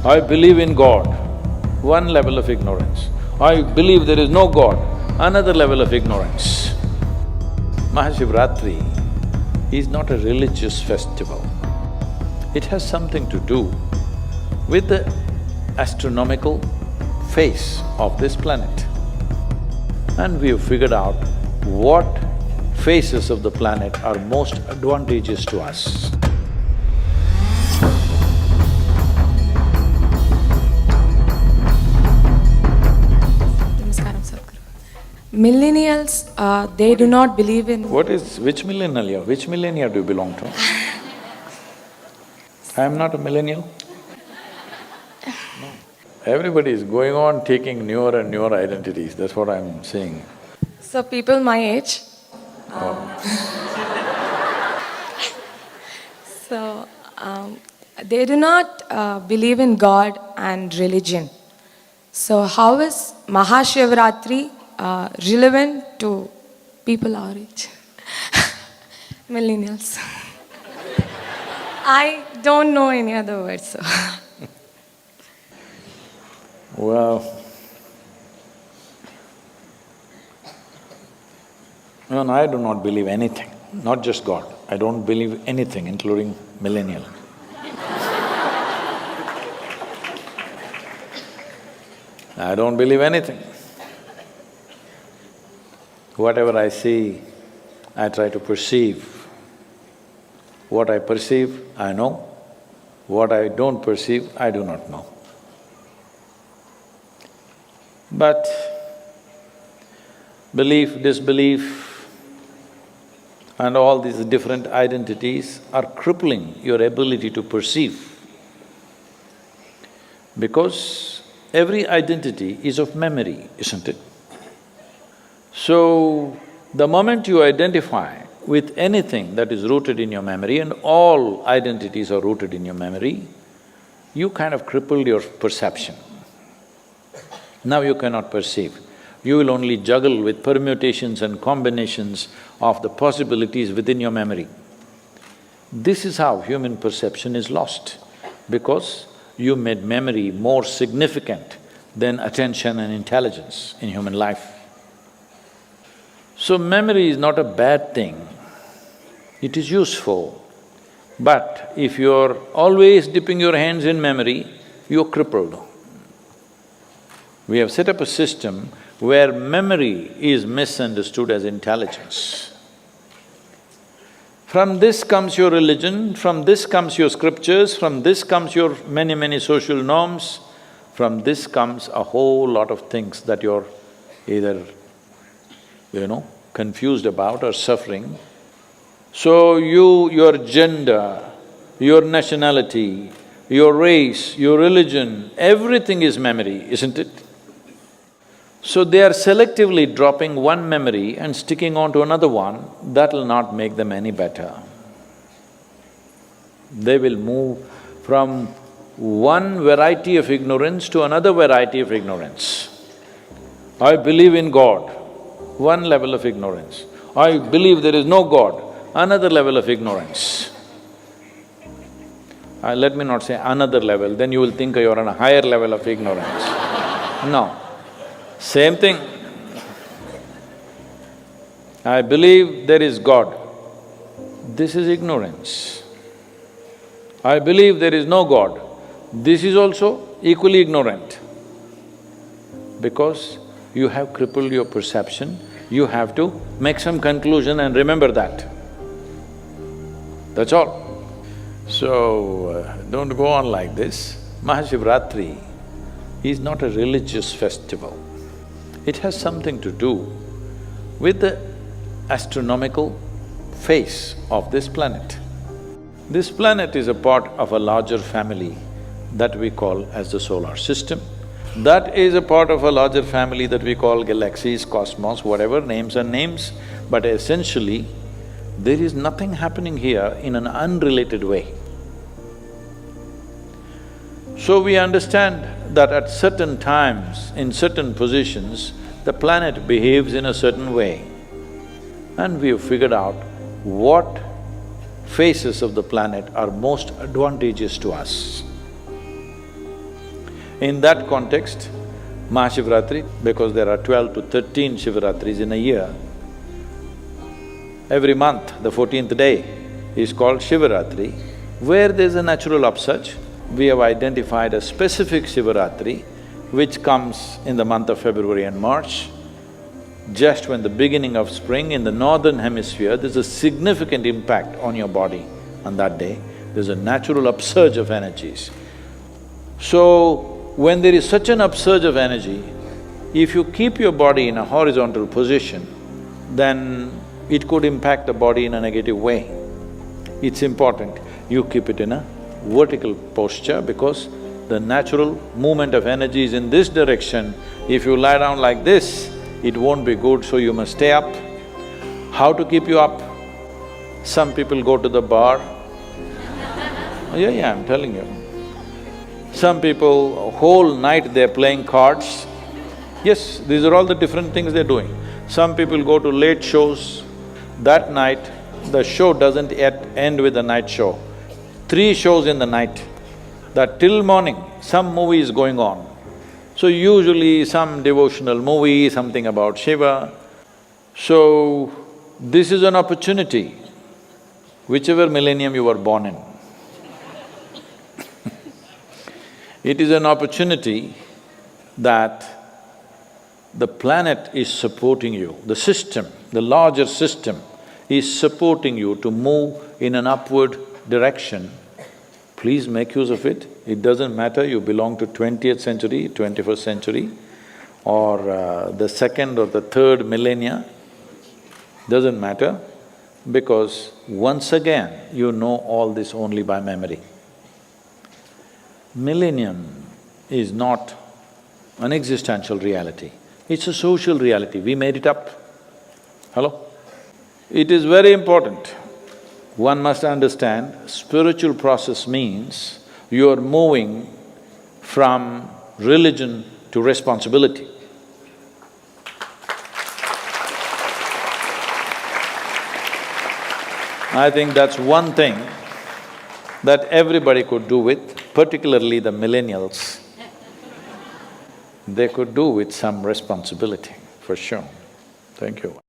I believe in God, one level of ignorance. I believe there is no God, another level of ignorance. Mahashivratri is not a religious festival. It has something to do with the astronomical phase of this planet. And we have figured out what phases of the planet are most advantageous to us. Namaskaram, Sadhguru. Millennials, they do not believe in… Which millennial? Which millennia do you belong to? I am not a millennial. No. Everybody is going on taking newer and newer identities, that's what I'm saying. So people my age… So, they do not believe in God and religion. So how is Mahashivratri relevant to people our age? Millennials. I don't know any other words, so… Well, no, I do not believe anything, not just God. I don't believe anything, including millennial. I don't believe anything. Whatever I see, I try to perceive. What I perceive, I know. What I don't perceive, I do not know. But belief, disbelief, and all these different identities are crippling your ability to perceive. Because every identity is of memory, isn't it? So, the moment you identify with anything that is rooted in your memory, and all identities are rooted in your memory, you kind of crippled your perception. Now you cannot perceive. You will only juggle with permutations and combinations of the possibilities within your memory. This is how human perception is lost, because you made memory more significant than attention and intelligence in human life. So memory is not a bad thing, it is useful. But if you're always dipping your hands in memory, you're crippled. We have set up a system where memory is misunderstood as intelligence. From this comes your religion, from this comes your scriptures, from this comes your many social norms, from this comes a whole lot of things that you're either, confused about or suffering. So your gender, your nationality, your race, your religion, everything is memory, isn't it? So they are selectively dropping one memory and sticking on to another one, that'll not make them any better. They will move from one variety of ignorance to another variety of ignorance. I believe in God, one level of ignorance. I believe there is no God, another level of ignorance. Let me not say another level, then you will think you're on a higher level of ignorance. No. Same thing. I believe there is God. This is ignorance. I believe there is no God. This is also equally ignorant. Because you have crippled your perception, you have to make some conclusion and remember that. That's all. So, don't go on like this. Mahashivratri is not a religious festival. It has something to do with the astronomical phase of this planet. This planet is a part of a larger family that we call as the solar system. That is a part of a larger family that we call galaxies, cosmos, whatever, names and names. But essentially, there is nothing happening here in an unrelated way. So we understand that at certain times, in certain positions, the planet behaves in a certain way. And we have figured out what phases of the planet are most advantageous to us. In that context, Mahashivratri, because there are 12 to 13 Shivaratris in a year, every month, the 14th day is called Shivaratri. Where there's a natural upsurge, we have identified a specific Shivaratri which comes in the month of February and March. Just when the beginning of spring in the northern hemisphere, there's a significant impact on your body on that day. There's a natural upsurge of energies. So, when there is such an upsurge of energy, if you keep your body in a horizontal position, then it could impact the body in a negative way. It's important you keep it in a vertical posture because the natural movement of energy is in this direction. If you lie down like this, it won't be good, so you must stay up. How to keep you up? Some people go to the bar. Yeah, I'm telling you. Some people, whole night they're playing cards. Yes, these are all the different things they're doing. Some people go to late shows. That night, the show doesn't yet end with the night show. 3 shows in the night, that till morning, some movie is going on. So usually some devotional movie, something about Shiva. So, this is an opportunity, whichever millennium you were born in. It is an opportunity that the planet is supporting you, the system, the larger system is supporting you to move in an upward direction. Please make use of it. It doesn't matter you belong to 20th century, 21st century or the second or the third millennia, doesn't matter because once again you know all this only by memory. Millennium is not an existential reality, it's a social reality, we made it up. Hello? It is very important. One must understand, spiritual process means you are moving from religion to responsibility. I think that's one thing that everybody could do with, particularly the millennials. They could do with some responsibility, for sure. Thank you.